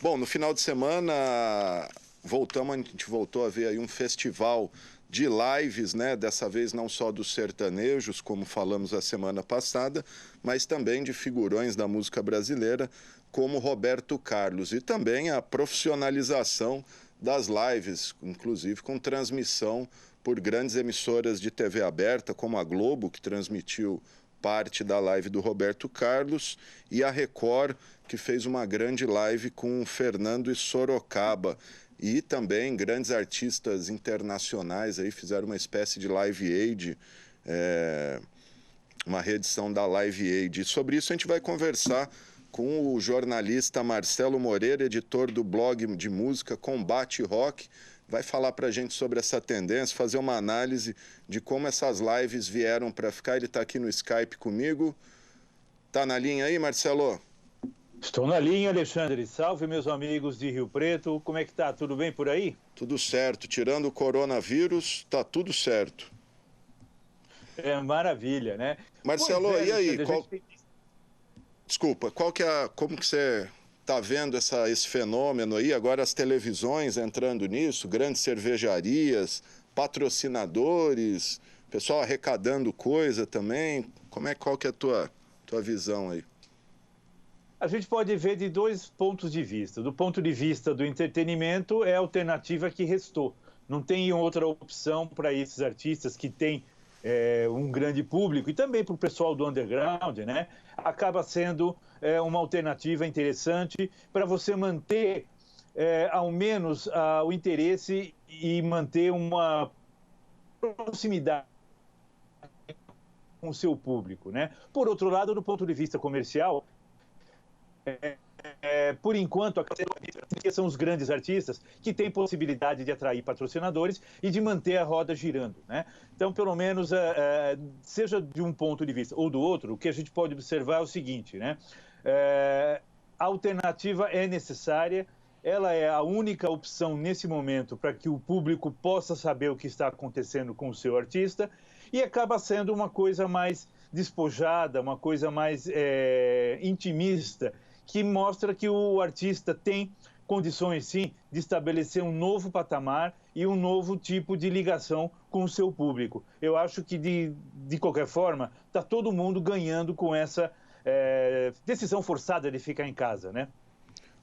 Bom, no final de semana a gente voltou a ver aí um festival de lives, né? Dessa vez não só dos sertanejos, como falamos a semana passada, mas também de figurões da música brasileira, como Roberto Carlos, e também a profissionalização das lives, inclusive com transmissão por grandes emissoras de TV aberta, como a Globo, que transmitiu parte da live do Roberto Carlos, e a Record, que fez uma grande live com o Fernando e Sorocaba. E também grandes artistas internacionais aí fizeram uma espécie de Live Aid, uma reedição da Live Aid. E sobre isso a gente vai conversar com o jornalista Marcelo Moreira, editor do blog de música Combate Rock. Vai falar para a gente sobre essa tendência, fazer uma análise de como essas lives vieram para ficar. Ele está aqui no Skype comigo. Tá na linha aí, Marcelo? Estou na linha, Alexandre. Salve, meus amigos de Rio Preto. Como é que tá? Tudo bem por aí? Tudo certo. Tirando o coronavírus, tá tudo certo. É maravilha, né? Marcelo, e aí? Desculpa, como que você está vendo esse fenômeno aí? Agora as televisões entrando nisso, grandes cervejarias, patrocinadores, pessoal arrecadando coisa também. Qual que é a tua visão aí? A gente pode ver de dois pontos de vista. Do ponto de vista do entretenimento, é a alternativa que restou. Não tem outra opção para esses artistas que têm um grande público, e também para o pessoal do underground, né? Acaba sendo uma alternativa interessante para você manter ao menos o interesse e manter uma proximidade com o seu público, né? Por outro lado, do ponto de vista comercial, por enquanto, são os grandes artistas que têm possibilidade de atrair patrocinadores e de manter a roda girando, né? Então, pelo menos, seja de um ponto de vista ou do outro, o que a gente pode observar é o seguinte, né? A alternativa é necessária, ela é a única opção nesse momento para que o público possa saber o que está acontecendo com o seu artista, e acaba sendo uma coisa mais despojada, uma coisa mais intimista, que mostra que o artista tem condições, sim, de estabelecer um novo patamar e um novo tipo de ligação com o seu público. Eu acho que, de qualquer forma, está todo mundo ganhando com essa decisão forçada de ficar em casa, né?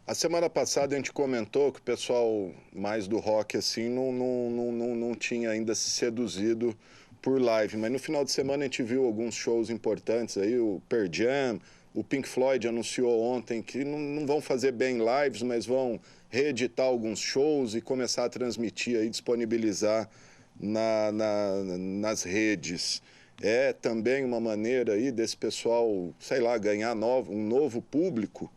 A semana passada a gente comentou que o pessoal mais do rock assim não tinha ainda se seduzido por live, mas no final de semana a gente viu alguns shows importantes aí, o Pearl Jam, o Pink Floyd anunciou ontem que não vão fazer bem lives, mas vão reeditar alguns shows e começar a transmitir aí, disponibilizar nas redes. É também uma maneira aí desse pessoal, sei lá, ganhar um novo público?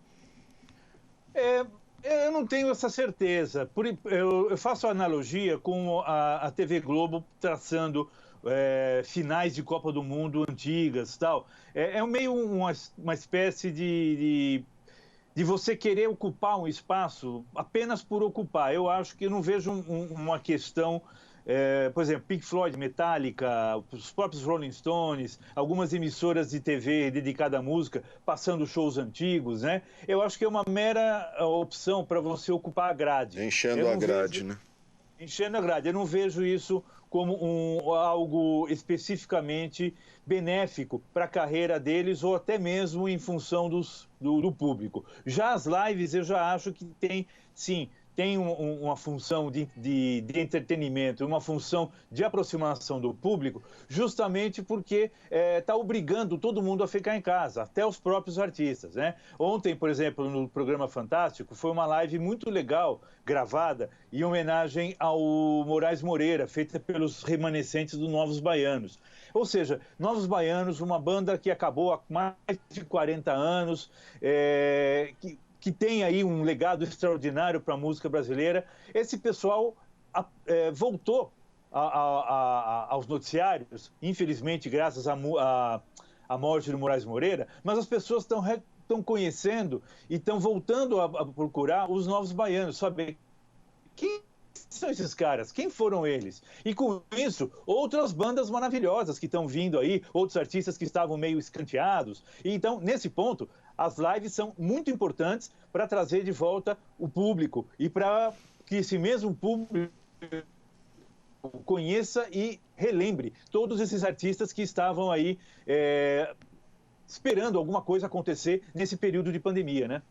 Eu não tenho essa certeza. Eu faço analogia com a TV Globo traçando finais de Copa do Mundo antigas, tal. Meio uma espécie de você querer ocupar um espaço apenas por ocupar. Eu acho que eu não vejo uma questão, por exemplo, Pink Floyd, Metallica, os próprios Rolling Stones, algumas emissoras de TV dedicadas à música, passando shows antigos, né? Eu acho que é uma mera opção para você ocupar a grade. Enchendo a grade, né? Enchendo a grade. Eu não vejo isso como algo especificamente benéfico para a carreira deles ou até mesmo em função do público. Já as lives eu já acho que tem uma função de entretenimento, uma função de aproximação do público, justamente porque está obrigando todo mundo a ficar em casa, até os próprios artistas, né? Ontem, por exemplo, no programa Fantástico, foi uma live muito legal, gravada, em homenagem ao Moraes Moreira, feita pelos remanescentes do Novos Baianos. Ou seja, Novos Baianos, uma banda que acabou há mais de 40 anos, que tem aí um legado extraordinário para a música brasileira. Esse pessoal voltou aos noticiários, infelizmente graças à morte do Moraes Moreira, mas as pessoas estão conhecendo e estão voltando a procurar os Novos Baianos, saber quem são esses caras, quem foram eles? E com isso, outras bandas maravilhosas que estão vindo aí, outros artistas que estavam meio escanteados. E então, nesse ponto, As lives são muito importantes para trazer de volta o público e para que esse mesmo público conheça e relembre todos esses artistas que estavam aí esperando alguma coisa acontecer nesse período de pandemia, né?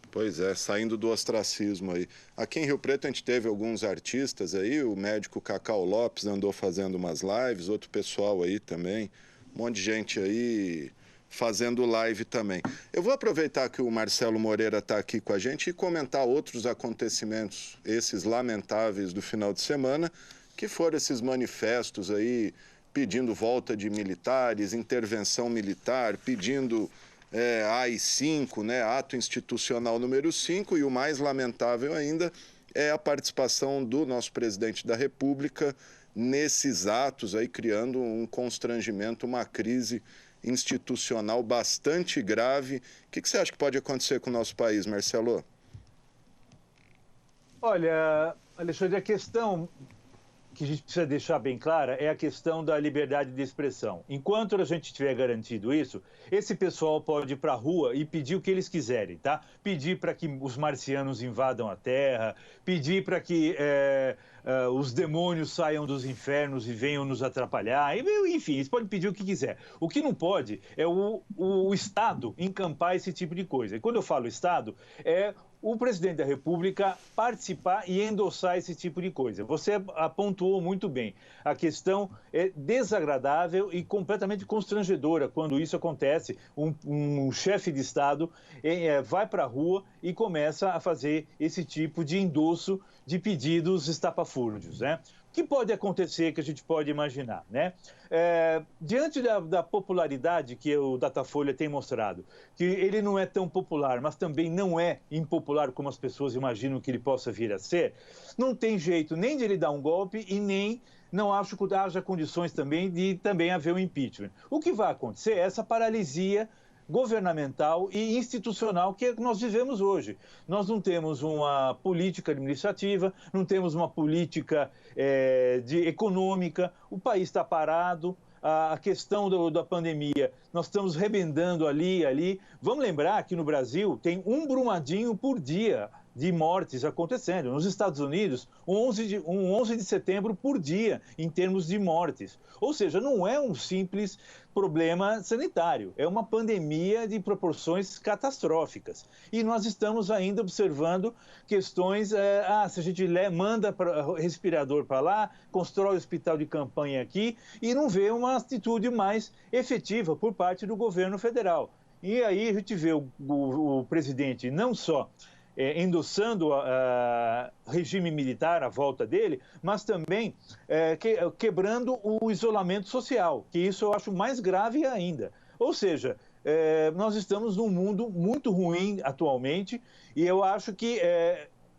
Pois é, saindo do ostracismo aí. Aqui em Rio Preto a gente teve alguns artistas aí, o médico Cacau Lopes andou fazendo umas lives, outro pessoal aí também, um monte de gente aí fazendo live também. Eu vou aproveitar que o Marcelo Moreira está aqui com a gente e comentar outros acontecimentos, esses lamentáveis do final de semana, que foram esses manifestos aí pedindo volta de militares, intervenção militar, pedindo AI-5, né, ato institucional número 5, e o mais lamentável ainda é a participação do nosso presidente da República nesses atos aí, criando um constrangimento, uma crise institucional bastante grave. O que você acha que pode acontecer com o nosso país, Marcelo? Olha, Alexandre, a questão que a gente precisa deixar bem clara é a questão da liberdade de expressão. Enquanto a gente tiver garantido isso, esse pessoal pode ir para a rua e pedir o que eles quiserem, tá? Pedir para que os marcianos invadam a Terra, pedir para que os demônios saiam dos infernos e venham nos atrapalhar, enfim, eles podem pedir o que quiser. O que não pode é o Estado encampar esse tipo de coisa. E quando eu falo Estado, é o presidente da República participar e endossar esse tipo de coisa. Você apontou muito bem. A questão é desagradável e completamente constrangedora quando isso acontece. Um chefe de Estado vai para a rua e começa a fazer esse tipo de endosso de pedidos estapafúrdios, né? O que pode acontecer, que a gente pode imaginar, né? Diante da popularidade que o Datafolha tem mostrado, que ele não é tão popular, mas também não é impopular como as pessoas imaginam que ele possa vir a ser, não tem jeito nem de ele dar um golpe e nem não acho que haja condições também de também haver um impeachment. O que vai acontecer é essa paralisia governamental e institucional que nós vivemos hoje. Nós não temos uma política administrativa, não temos uma política econômica, o país está parado, a questão da pandemia, nós estamos rebendando ali. Vamos lembrar que no Brasil tem um Brumadinho por dia de mortes acontecendo. Nos Estados Unidos, um 11 de setembro por dia, em termos de mortes. Ou seja, não é um simples problema sanitário, é uma pandemia de proporções catastróficas. E nós estamos ainda observando questões, se a gente manda respirador para lá, constrói o hospital de campanha aqui e não vê uma atitude mais efetiva por parte do governo federal. E aí a gente vê o presidente não só endossando o regime militar à volta dele, mas também quebrando o isolamento social, que isso eu acho mais grave ainda. Ou seja, nós estamos num mundo muito ruim atualmente e eu acho que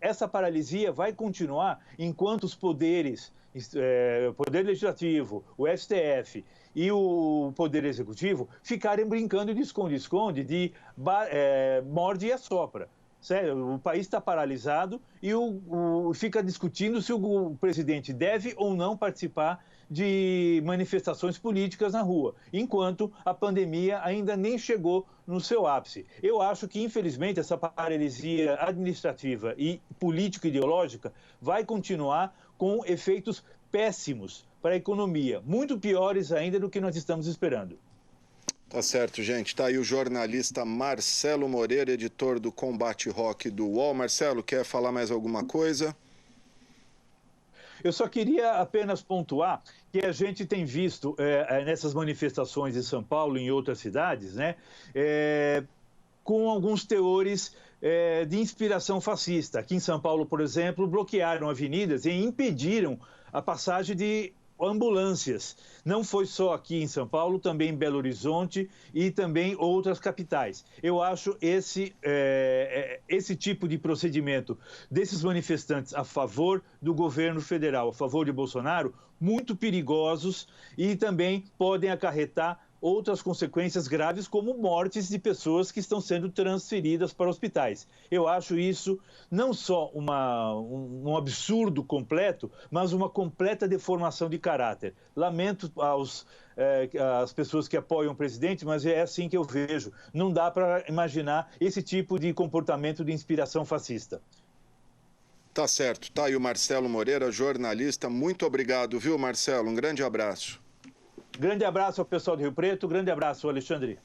essa paralisia vai continuar enquanto os poderes, o Poder Legislativo, o STF e o Poder Executivo ficarem brincando de esconde-esconde, de morde e assopra. Sério, o país está paralisado e fica discutindo se o presidente deve ou não participar de manifestações políticas na rua, enquanto a pandemia ainda nem chegou no seu ápice. Eu acho que, infelizmente, essa paralisia administrativa e político-ideológica vai continuar com efeitos péssimos para a economia, muito piores ainda do que nós estamos esperando. Tá certo, gente. Tá aí o jornalista Marcelo Moreira, editor do Combate Rock do UOL. Marcelo, quer falar mais alguma coisa? Eu só queria apenas pontuar que a gente tem visto nessas manifestações em São Paulo e em outras cidades, né, com alguns teores de inspiração fascista. Aqui em São Paulo, por exemplo, bloquearam avenidas e impediram a passagem de ambulâncias. Não foi só aqui em São Paulo, também em Belo Horizonte e também outras capitais. Eu acho esse tipo de procedimento desses manifestantes a favor do governo federal, a favor de Bolsonaro, muito perigosos e também podem acarretar outras consequências graves, como mortes de pessoas que estão sendo transferidas para hospitais. Eu acho isso não só um absurdo completo, mas uma completa deformação de caráter. Lamento as pessoas que apoiam o presidente, mas é assim que eu vejo. Não dá para imaginar esse tipo de comportamento de inspiração fascista. Tá certo. Tá aí o Marcelo Moreira, jornalista. Muito obrigado, viu, Marcelo? Um grande abraço. Grande abraço ao pessoal do Rio Preto, grande abraço, Alexandre.